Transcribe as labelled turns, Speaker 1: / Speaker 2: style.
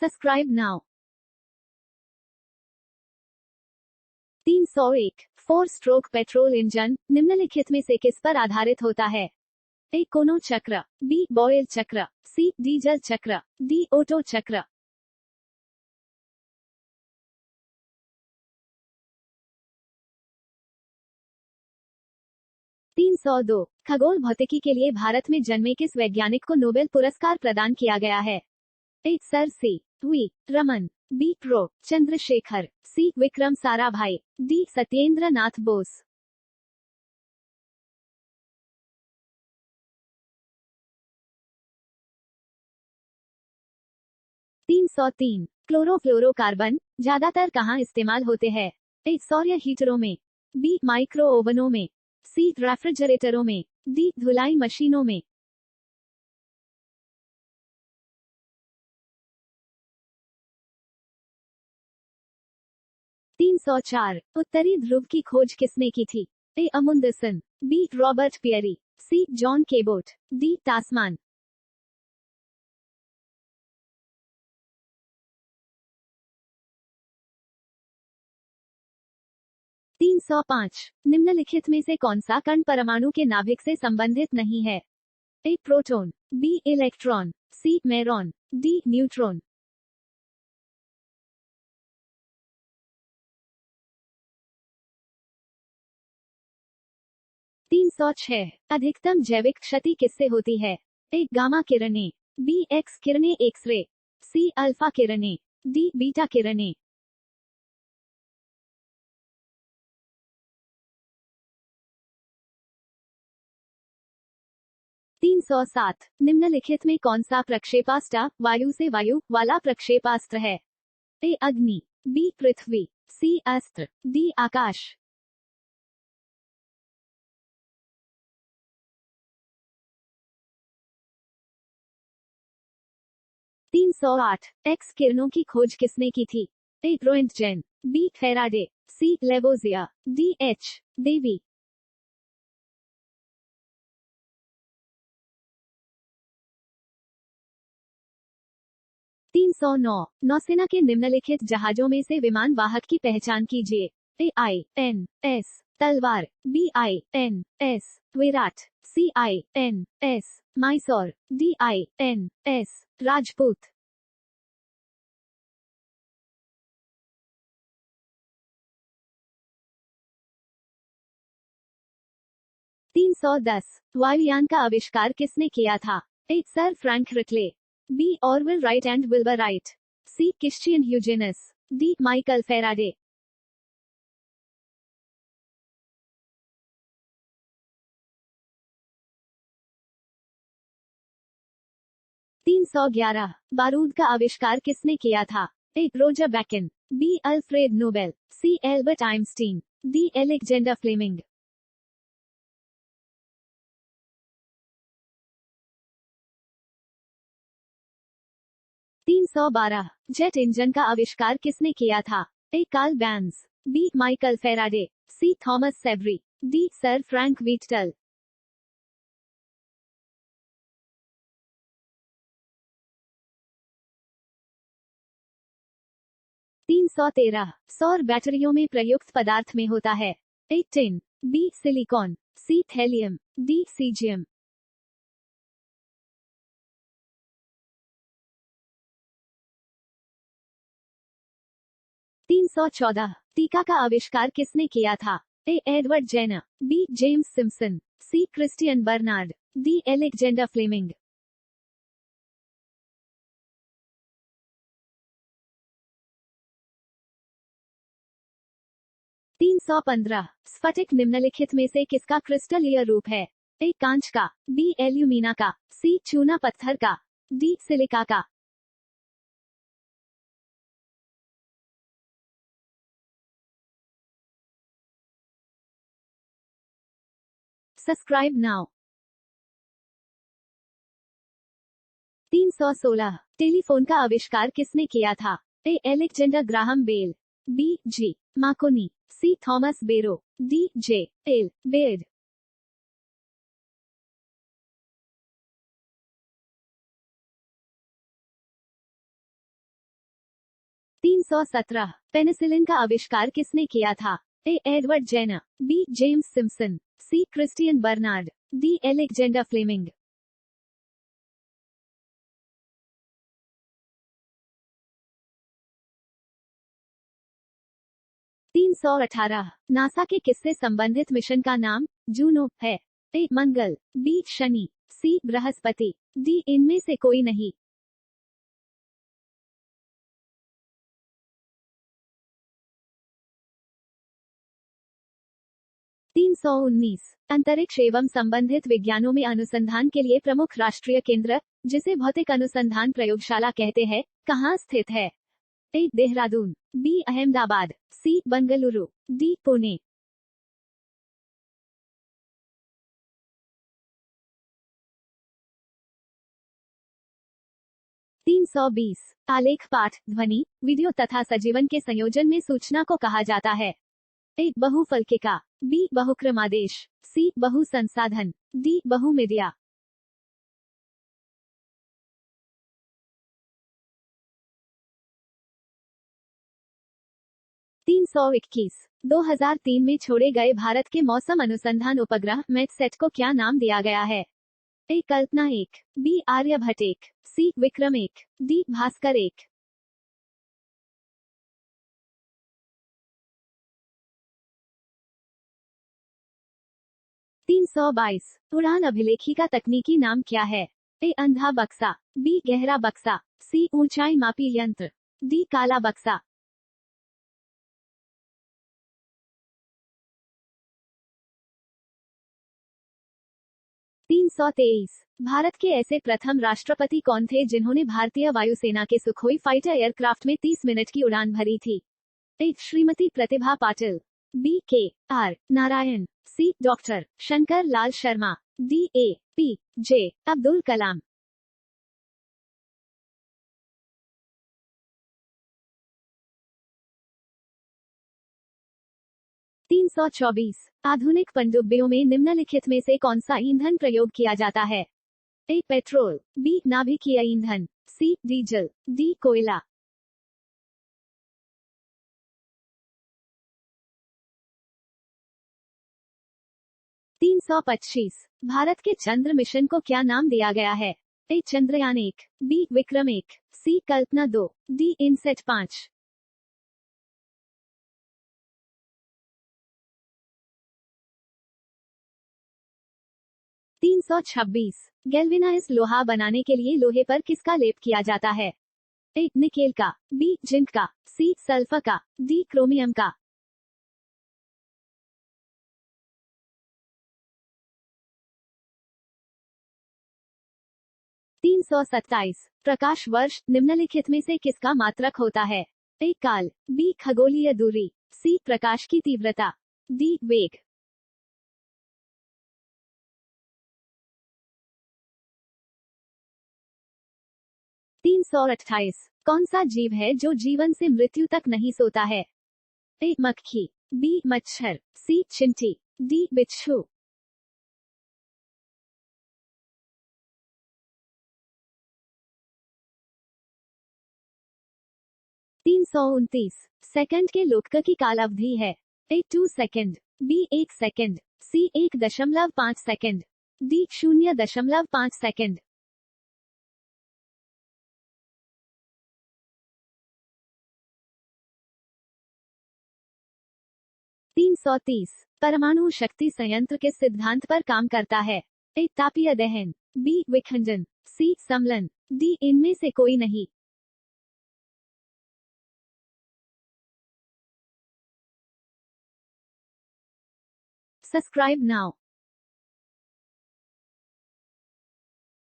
Speaker 1: Subscribe now. 301 4 stroke petrol engine निम्नलिखित में से किस पर आधारित होता है? ए कोनो चक्र, बी बॉयल चक्र, सी डीजल चक्र, डी ओटो चक्र। 302 खगोल भौतिकी के लिए भारत में जन्मे किस वैज्ञानिक को नोबेल पुरस्कार प्रदान किया गया है? A sir C V Raman, B pro Chandrasekhar, C Vikram Sarabhai, D Satyendra Nath Bose. 303 chlorofluorocarbon ज्यादातर कहाँ इस्तेमाल होते हैं? ए सौर्य हीटरों में, बी माइक्रो ओवनों में, सी रेफ्रिजरेटरों में, डी धुलाई मशीनों में। 304 उत्तरी ध्रुव की खोज किसने की थी? ए अमुंदसन, बी रॉबर्ट पियरी, सी जॉन केबोट, डी टासमान। 305 निम्नलिखित में से कौन सा कण परमाणु के नाभिक से संबंधित नहीं है? ए प्रोटॉन, बी इलेक्ट्रॉन, सी मेरॉन, डी न्यूट्रॉन। 306 अधिकतम जैविक क्षति किससे होती है? ए गामा किरणें, बी एक्स किरणें एक्सरे, सी अल्फा किरणें, डी बीटा किरणें। 307 निम्नलिखित में कौन सा प्रक्षेपास्त्र वायु से वायु वाला प्रक्षेपास्त्र है? ए अग्नि, बी पृथ्वी, सी अस्त्र, डी आकाश। 308 एक्स किरणों की खोज किसने की थी? ए रोएंटजेन, बी फेराडे, सी लेवोजिया, डी एच देवी। 309 नौसेना के निम्नलिखित जहाजों में से विमान वाहक की पहचान कीजिए। A I N S Talwar, B I N S Viraat, C I N S Mysore, D I N S Rajput. 310 वायुयान का आविष्कार किसने किया था? A sir Frank Ritley, B Orville Wright and Wilbur Wright, C Christiaan Huygens, D Michael Faraday. 311 बारूद का आविष्कार किसने किया था? A Roger Bacon, B Alfred Nobel, C Albert Einstein, D Alexander Fleming. 312 jet engine का आविष्कार किसने किया था? A Karl Benz, B Michael Faraday, C Thomas Savery, D sir Frank Whittle. 313 सौर बैटरियों में प्रयुक्त पदार्थ में होता है? A tin, B silicon, C thallium, D caesium. 314 टीका का आविष्कार किसने किया था? A Edward Jenner, B James Simpson, C Christiaan Barnard, D Alexander Fleming. 315 स्फटिक निम्नलिखित में से किसका क्रिस्टलीय रूप है? ए कांच का, बी एल्यूमिना का, सी चूना पत्थर का, डी सिलिका का। 'Subscribe now'. 316 टेलीफोन का आविष्कार किसने किया था? A Alexander Graham Bell, B G Marconi, C Thomas Barrow, D J L Baird. 317 penicillin का आविष्कार किसने किया था? A. Edward Jenner, B. James Simpson, C. Christiaan Barnard, D. Alexander Fleming. 318 NASA के किससे संबंधित मिशन का नाम जूनो है? ए. मंगल, बी. शनि, सी. बृहस्पति, डी. इनमें से कोई नहीं। 319 अंतरिक्ष एवं संबंधित विज्ञानों में अनुसंधान के लिए प्रमुख राष्ट्रीय केंद्र, जिसे भौतिक अनुसंधान प्रयोगशाला कहते हैं, कहाँ स्थित है? ए. देहरादून, बी. अहमदाबाद, सी. बंगलुरु, डी. पुणे। 320 आलेख पाठ, ध्वनि, वीडियो तथा सजीवन के संयोजन में सूचना को कहा जाता है? ए. बहुफलकिका, बी. बहुक्रमादेश, सी. बहुसंसाधन, डी. बहुमीडिया। 321 2003 में छोड़े गए भारत के मौसम अनुसंधान उपग्रह मेटसेट को क्या नाम दिया गया है? ए. कल्पना 1, बी. आर्यभट्ट 1, सी. विक्रम 1, डी. भास्कर 1। 322 उड़ान अभिलेखी का तकनीकी नाम क्या है? ए. अंधा बक्सा, बी. गहरा बक्सा, सी. ऊंचाई मापी यंत्र, डी. काला बक्सा। 323 भारत के ऐसे प्रथम राष्ट्रपति कौन थे जिन्होंने भारतीय वायुसेना के सुखोई फाइटर एयरक्राफ्ट में 30 मिनट की उड़ान भरी थी? A. Shrimati Pratibha Patil, B. K. R. Narayan, C. Doctor Shankar Lal Sharma, D. A. P. J. Abdul Kalam. 324 आधुनिक पनडुब्बियों में निम्नलिखित में से कौन सा ईंधन प्रयोग किया जाता है? ए. Petrol, B. नाभिकीय ईंधन, सी. Diesel, D. कोयला। 325 भारत के चंद्र मिशन को क्या नाम दिया गया है? ए. चंद्रयान 1, बी. विक्रम 1, सी. कल्पना 2, डी. इनसेट 5। 326 गैल्वेनाइज लोहा बनाने के लिए लोहे पर किसका लेप किया जाता है? ए. निकेल का, बी. जिंक का, सी. सल्फर का, डी. क्रोमियम का। 327 प्रकाश वर्ष निम्नलिखित में से किसका मात्रक होता है? ए. काल, बी. खगोलीय दूरी, सी. प्रकाश की तीव्रता, डी. वेग। 328 कौन सा जीव है जो जीवन से मृत्यु तक नहीं सोता है? ए. मक्खी, बी. मच्छर, सी. चिंटी, डी. बिच्छू। 329 सेकंड के लोकक की काल अवधि है? ए. 2 सेकंड, बी. 1 सेकंड, सी. 1.5 सेकंड, डी. 0.5 सेकंड। 330 परमाणु शक्ति संयंत्र किस सिद्धांत पर काम करता है? ए. तापीय दहन, बी. विखंडन, सी. समलन, डी. इनमें से कोई नहीं। Subscribe now.